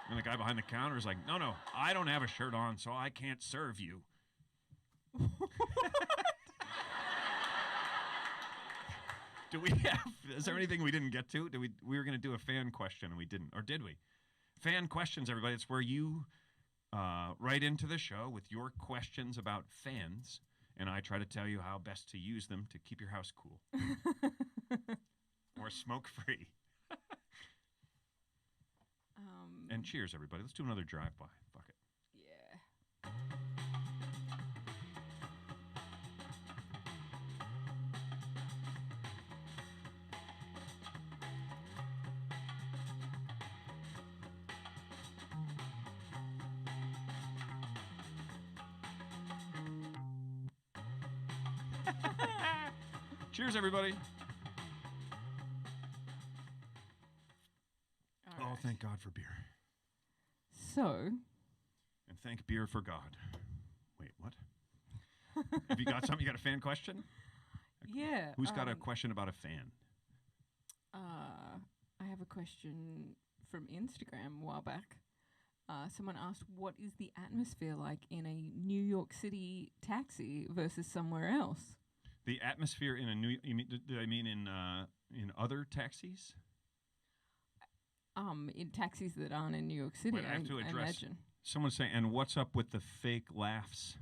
And the guy behind the counter is like, no, I don't have a shirt on, so I can't serve you. Is there anything we didn't get to? We were going to do a fan question and we didn't, or did we? Fan questions, everybody. It's where you write into the show with your questions about fans, and I try to tell you how best to use them to keep your house cool. Or smoke-free. And cheers, everybody. Let's do another drive-by. Fuck it. Yeah. Cheers, everybody. All right. Oh, thank God for beer. So. And thank beer for God. Wait, what? Have you got something? You got a fan question? Yeah. Who's got a question about a fan? I have a question from Instagram a while back. Someone asked, what is the atmosphere like in a New York City taxi versus somewhere else? The atmosphere in a in other taxis? In taxis that aren't in New York City, Wait, I have to address. I imagine. Someone's saying, and what's up with the fake laughs,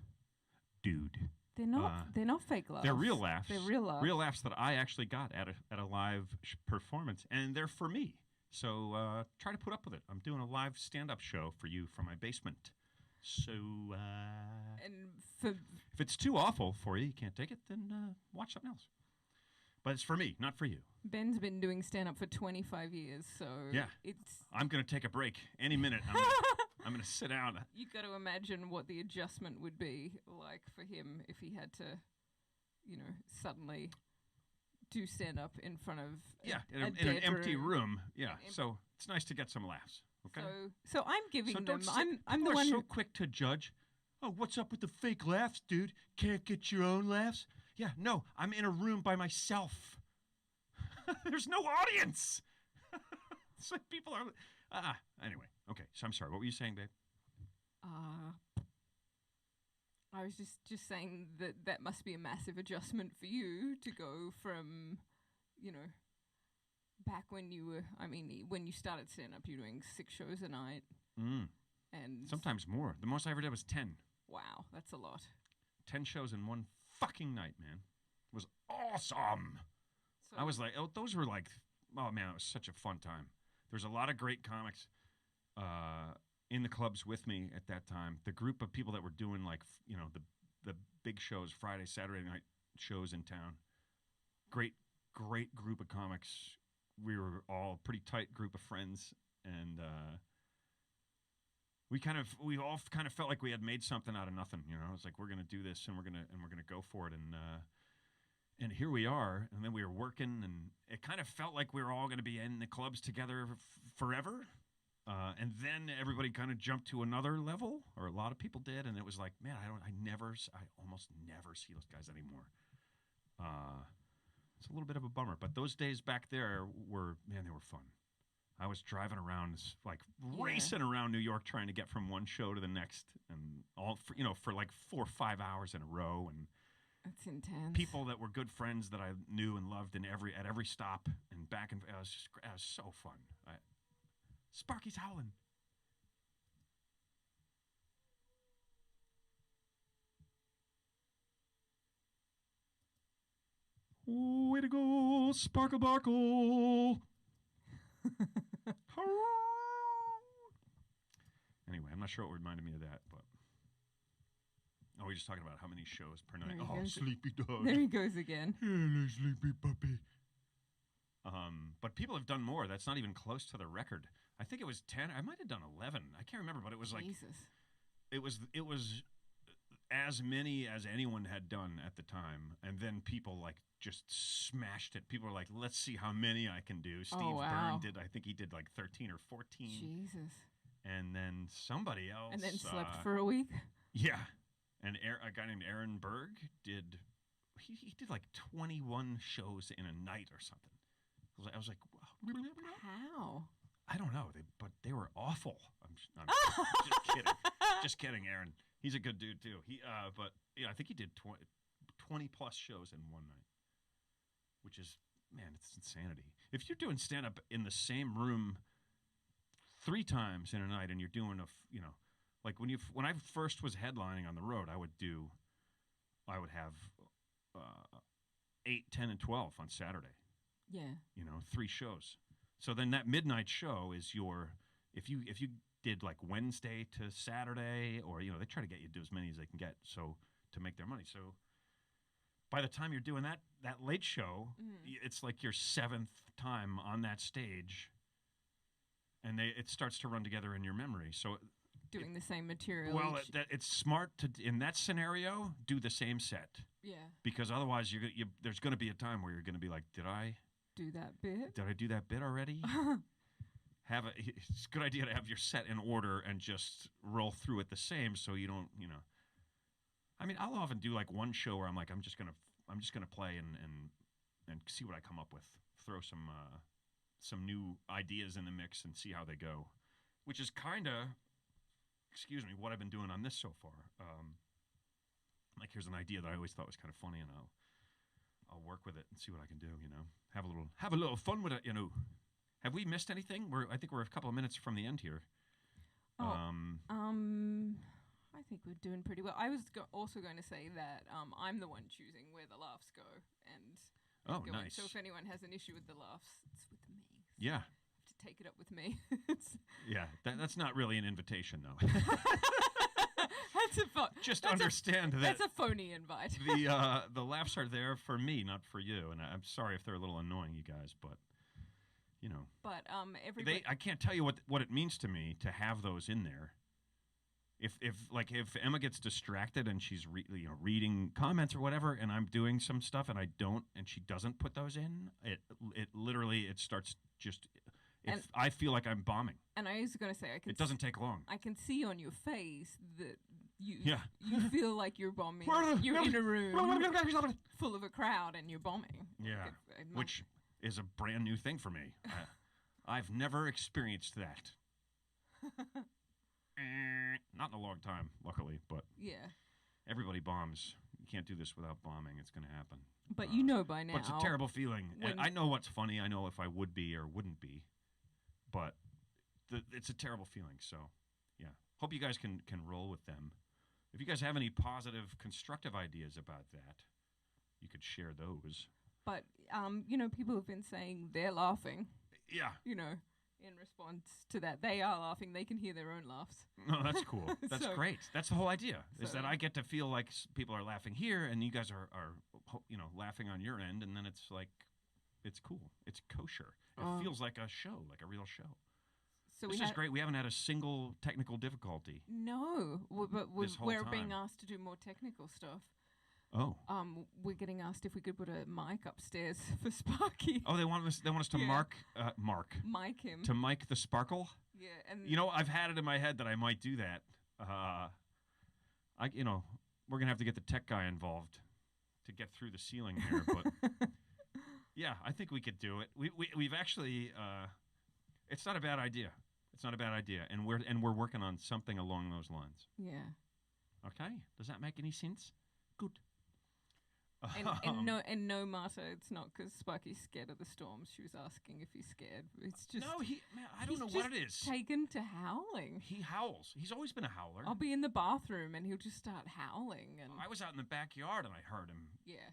dude? They're not. They're not fake laughs. They're real laughs. They're real laughs. Real laughs that I actually got at a live performance, and they're for me. So try to put up with it. I'm doing a live stand-up show for you from my basement. So if it's too awful for you, you can't take it, then watch something else. But it's for me, not for you. Ben's been doing stand-up for 25 years, so yeah, it's. I'm going to take a break any minute. I'm going to sit down. You got to imagine what the adjustment would be like for him if he had to, suddenly do stand-up in front of in an empty room. Yeah, so it's nice to get some laughs. Okay. So I'm giving them. I'm the one. one So quick to judge. Oh, what's up with the fake laughs, dude? Can't get your own laughs? Yeah, no, I'm in a room by myself. There's no audience. It's like people are. Anyway, okay. So I'm sorry. What were you saying, babe? I was just saying that must be a massive adjustment for you to go from, back when you were. I mean, when you started stand up, you were doing 6 shows a night. And sometimes more. The most I ever did was 10. Wow, that's a lot. 10 shows in one fucking night, man. It was awesome. So I was like, those were like, oh man, it was such a fun time. There's a lot of great comics in the clubs with me at that time. The group of people that were doing like, the big shows, Friday, Saturday night shows in town. Great group of comics. We were all a pretty tight group of friends, and we all kind of felt like we had made something out of nothing. It's like we're gonna do this and we're gonna go for it, and here we are. And then we were working, and it kind of felt like we were all gonna be in the clubs together forever. And then everybody kind of jumped to another level, or a lot of people did, and it was like, man, I almost never see those guys anymore. It's a little bit of a bummer, but those days back there they were fun. I was driving around, racing around New York, trying to get from one show to the next, and all for like 4 or 5 hours in a row, and That's intense. people that were good friends that I knew and loved at every stop, and back and it was so fun. Sparky's howling. Way to go, Sparkle Barkle. Anyway, I'm not sure what reminded me of that, but we're just talking about how many shows per night. There he Oh, goes. sleepy dog. There he goes again. Hello, sleepy puppy. But people have done more. That's not even close to the record. I think it was 10. I might have done 11. I can't remember, but it was like Jesus. it was as many as anyone had done at the time, and then people like just smashed it. People were like, "Let's see how many I can do." Steve wow. Byrne did. I think he did like 13 or 14. Jesus. And then somebody else. And then slept for a week. Yeah, and a guy named Aaron Berg did. He did like 21 shows in a night or something. I was like, wow. How? I don't know, but they were awful. I'm just kidding. Just kidding, Aaron. He's a good dude too. But I think he did 20 plus shows in one night, which is, man, it's insanity. If you're doing stand up in the same room 3 times in a night, and you're doing like when I first was headlining on the road, I would have 8, 10, and 12 on Saturday. Yeah. 3 shows. So then that midnight show is if you did like Wednesday to Saturday, or they try to get you to do as many as they can get, so to make their money. So by the time you're doing that late show, it's like your 7th time on that stage, and it starts to run together in your memory. So Doing the same material. well, it's smart to, in that scenario, do the same set. Yeah. Because otherwise, there's going to be a time where you're going to be like, did I Do that bit. I do that bit already? It's a good idea to have your set in order and just roll through it the same, so you don't, I mean, I'll often do like one show where I'm like, I'm just gonna play and see what I come up with. Throw some new ideas in the mix and see how they go, which is kind of, what I've been doing on this so far. Like, here's an idea that I always thought was kind of funny, and I'll work with it and see what I can do. Have a little fun with it. Have we missed anything? I think we're a couple of minutes from the end here. I think we're doing pretty well. I was also going to say that I'm the one choosing where the laughs go, and going. Nice. So if anyone has an issue with the laughs, it's with me. Yeah. To take it up with me. Yeah, that's not really an invitation, though. Just understand that that's a phony invite. the laughs are there for me, not for you. And I'm sorry if they're a little annoying, you guys, but But everybody. I can't tell you what it means to me to have those in there. If Emma gets distracted and she's reading comments or whatever, and I'm doing some stuff and she doesn't put those in, it literally starts just. I feel like I'm bombing. And I was going to say, it doesn't take long. I can see on your face that you feel like you're bombing. You're in a room full of a crowd and you're bombing. Yeah, which is a brand new thing for me. I've never experienced that. Not in a long time, luckily, but yeah, everybody bombs. You can't do this without bombing. It's going to happen. But by now. But it's a terrible feeling. I know what's funny. I know if I would be or wouldn't be. But it's a terrible feeling. So, yeah. Hope you guys can roll with them. If you guys have any positive, constructive ideas about that, you could share those. But, people have been saying they're laughing. Yeah. In response to that. They are laughing. They can hear their own laughs. No, that's cool. That's great. That's the whole idea, is that I get to feel like people are laughing here, and you guys are laughing on your end, and then it's like, it's cool. It's kosher. It feels like a show, like a real show. So this is great. We haven't had a single technical difficulty. No, but we're time. being asked to do more technical stuff. Oh. We're getting asked if we could put a mic upstairs for Sparky. Oh, they want us to mic him. To mic the Sparkle? Yeah, and I've had it in my head that I might do that. We're going to have to get the tech guy involved to get through the ceiling here, but yeah, I think we could do it. We've actually It's not a bad idea. It's not a bad idea, and we're working on something along those lines. Yeah. Okay, does that make any sense? Good. And no, Marta, it's not because Sparky's scared of the storms. She was asking if he's scared. It's just no, I don't know what it is. Taken to howling. He howls. He's always been a howler. I'll be in the bathroom and he'll just start howling. And I was out in the backyard and I heard him.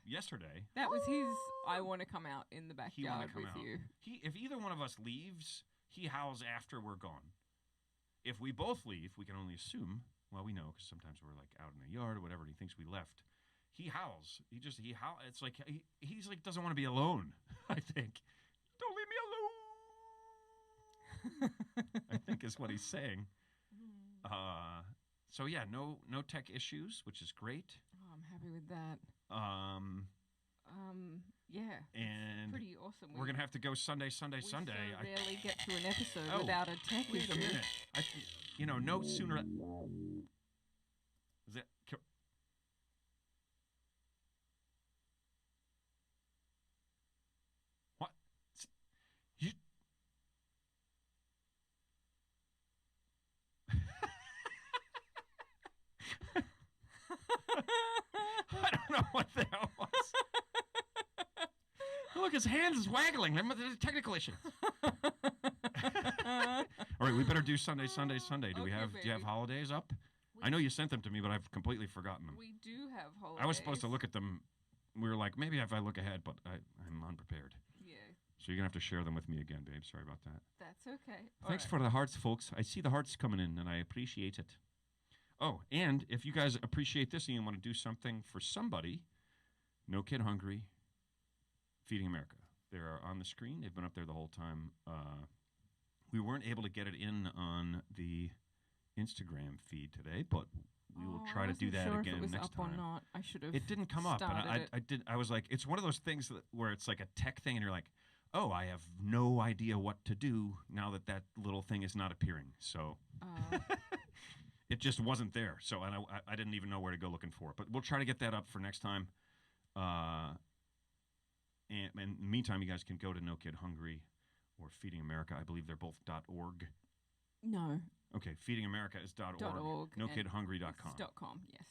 Yesterday. That was his. I want to come out in the He wanna backyard come with out. you. If either one of us leaves, he howls after we're gone. If we both leave, we can only assume. Well, we know because sometimes we're like out in the yard or whatever, and he thinks we left. He howls. He howls. It's like he's like doesn't want to be alone. I think. Don't leave me alone. I think is what he's saying. So yeah, no tech issues, which is great. Oh, I'm happy with that. Yeah. And pretty awesome. We're gonna have to go Sunday. We so rarely get to an episode without a tech wait issue. a minute. No sooner. Is that? What? You. I don't know what the hell was. Look, his hands is waggling. There's a technical issue. All right, we better do Sunday. Do Okay, do you have baby. holidays up? I know you sent them to me, but I've completely forgotten them. We do have holidays. I was supposed to look at them. We were like, maybe if I look ahead, but I'm unprepared. Yeah, So you're going to have to share them with me again, babe. Sorry about that. that's okay. Thanks for the hearts, folks. I see the hearts coming in, and I appreciate it. Oh, and if you guys appreciate this and you want to do something for somebody, No Kid Hungry, Feeding America. They're on the screen. They've been up there the whole time. We weren't able to get it in on the Instagram feed today, but we will try to do that sure again if it was next up time. Or not. I should have. It didn't come up, and I was like, it's one of those things where it's like a tech thing, and you're like, oh, I have no idea what to do now that little thing is not appearing. So it just wasn't there. So I didn't even know where to go looking for it. But we'll try to get that up for next time. And in the meantime, you guys can go to No Kid Hungry or Feeding America. I believe they're both .org. No. Okay, Feeding America is .org. NoKidHungry.com. .com, yes.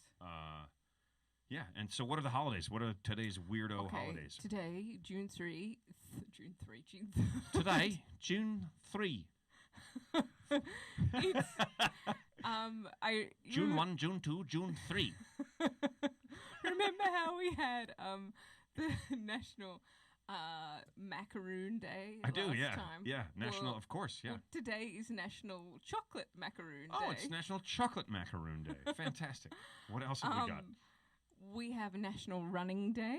Yeah, and so what are the holidays? What are today's weirdo holidays? Today, June 3. Today, June 3. It's, June 1, June 2, June 3. Remember how we had the National Macaroon Day I do, last yeah. time? Yeah, national, Well, of course, yeah. Well, today is National Chocolate Macaroon Day. Oh, it's National Chocolate Macaroon Day. Fantastic. What else have we got? We have National Running Day.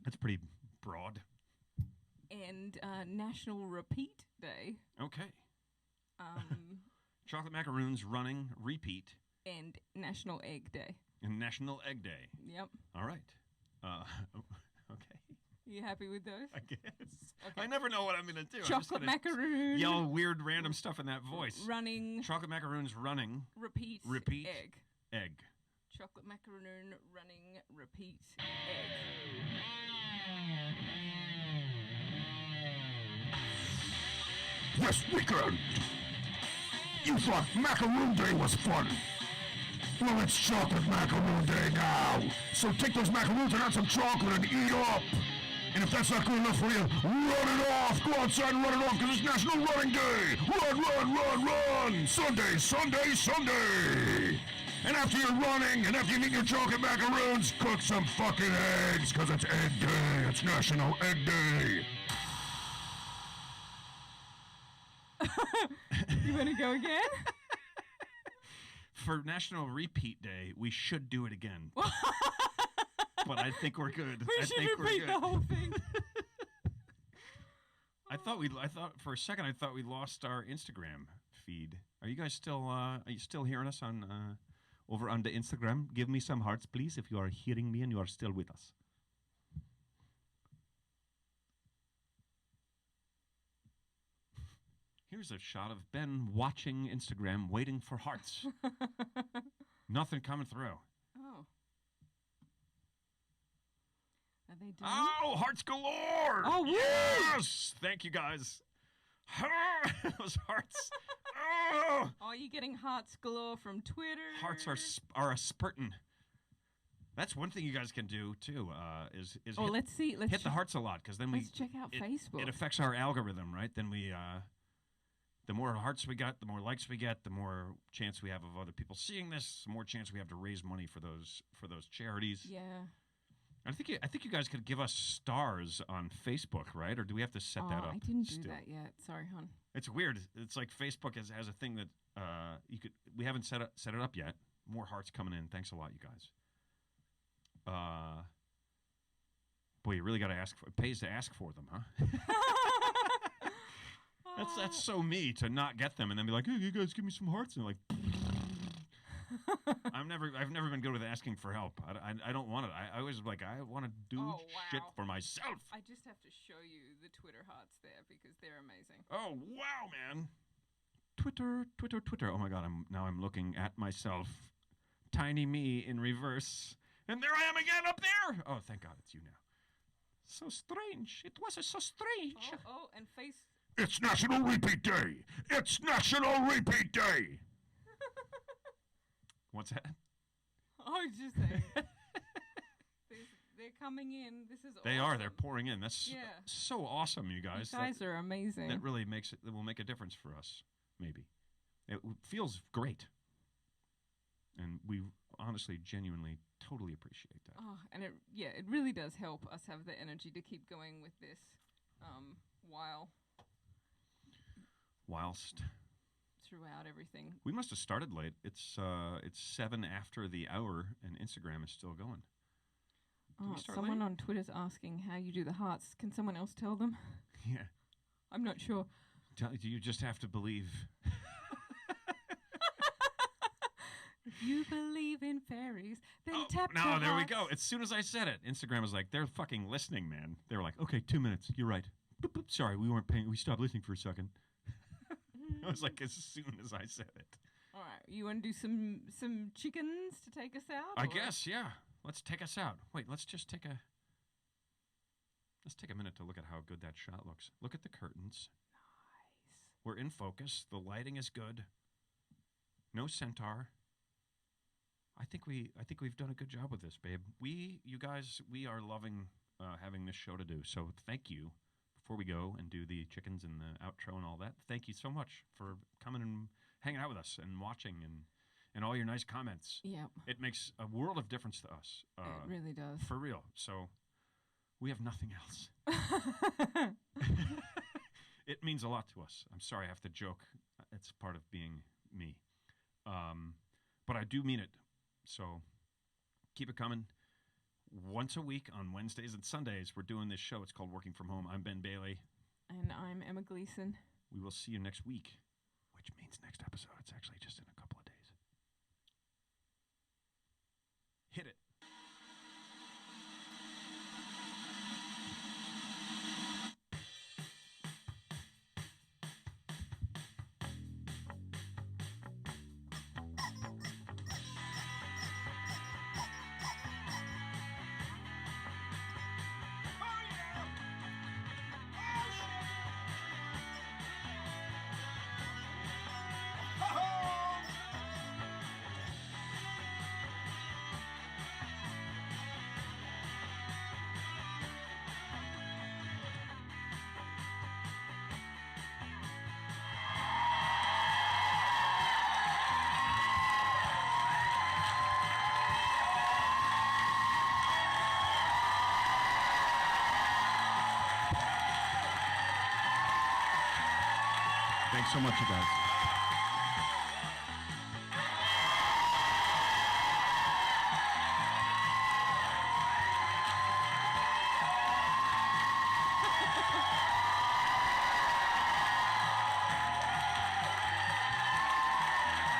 That's pretty broad. And National Repeat Day. Okay. Chocolate macaroons, running, repeat. And National Egg Day. And National Egg Day. Yep. All right. Okay. You happy with those? I guess. Okay. I never know what I'm going to do. Chocolate macaroon. Yell weird random stuff in that voice. Running. Chocolate macaroons, running. Repeat. Egg. Egg. Chocolate macaroon, running, repeat, egg. This weekend, you thought Macaroon Day was fun. Well, it's Chocolate Macaroon Day now. So take those macaroons and add some chocolate and eat up. And if that's not good enough for you, run it off. Go outside and run it off because it's National Running Day. Run. Sunday. And after you're running and after you eat your chocolate macaroons, cook some fucking eggs because it's Egg Day. It's National Egg Day. You want to go again? For National Repeat Day, we should do it again. But I think we're good. We should repeat the whole thing. I thought for a second we lost our Instagram feed. Are you guys still hearing us on over on the Instagram? Give me some hearts, please, if you are hearing me and you are still with us. Here's a shot of Ben watching Instagram, waiting for hearts. Nothing coming through. Oh. they do. Oh, hearts galore! Oh, woo! Yes! Thank you, guys. Those hearts. Oh! Oh, you're getting hearts galore from Twitter. Hearts are a spurtin'. That's one thing you guys can do too. Is Oh, let's see. Let's hit the hearts a lot, because then let's check out Facebook. It affects our algorithm, right? Then we the more hearts we got, the more likes we get, the more chance we have of other people seeing this, the more chance we have to raise money for those charities. Yeah. I think you guys could give us stars on Facebook, right? Or do we have to set that up? I didn't do still? that yet. Sorry, hon. It's weird. It's like Facebook has a thing that we haven't set it up yet. More hearts coming in. Thanks a lot, you guys. Boy, you really got to ask. It pays to ask for them, huh? That's so me to not get them and then be like, hey, you guys give me some hearts, and they're like. I've never been good with asking for help. I don't want it. I always like I want to do shit for myself. I just have to show you the Twitter hearts there because they're amazing. Oh wow, man! Twitter. Oh my God, I'm looking at myself, tiny me in reverse, and there I am again up there. Oh, thank God, it's you now. So strange. It was so strange. Oh, and face. It's National Repeat Day. It's National Repeat Day. What's that? I was just saying. They're coming in. This is They awesome. are. They're pouring in. That's so awesome, you guys. You guys are amazing. That really makes it. That will make a difference for us. Maybe. It feels great, and we honestly, genuinely, totally appreciate that. Oh, and it really does help us have the energy to keep going with this, Whilst throughout everything. we must have started late. It's 7 after the hour, and Instagram is still going. Did we start Someone late? on Twitter's asking how you do the hearts. Can someone else tell them? Yeah. I'm not sure. You just have to believe. If you believe in fairies, then Oh, tap no, your there we hearts. go. As soon as I said it, Instagram was like, they're fucking listening, man. They were like, okay, 2 minutes. You're right. Boop, boop. Sorry, we weren't paying. We stopped listening for a second. I was like, as soon as I said it. All right, you want to do some chickens to take us out? I or- guess, yeah. Let's take us out. Wait, let's take a minute to look at how good that shot looks. Look at the curtains. Nice. We're in focus. The lighting is good. No centaur. I think we've done a good job with this, babe. You guys, we are loving having this show to do. So thank you. Before we go and do the chickens and the outro and all that, thank you so much for coming and hanging out with us and watching and all your nice comments. Yeah, It makes a world of difference to us. it really does. For real. So we have nothing else. It means a lot to us. I'm sorry I have to joke. It's part of being me. But I do mean it. So keep it coming. Once a week on Wednesdays and Sundays, we're doing this show. It's called Working From Home. I'm Ben Bailey. And I'm Emma Gleason. We will see you next week, which means next episode. It's actually just in a couple of days. Hit it. Thanks so much, you guys.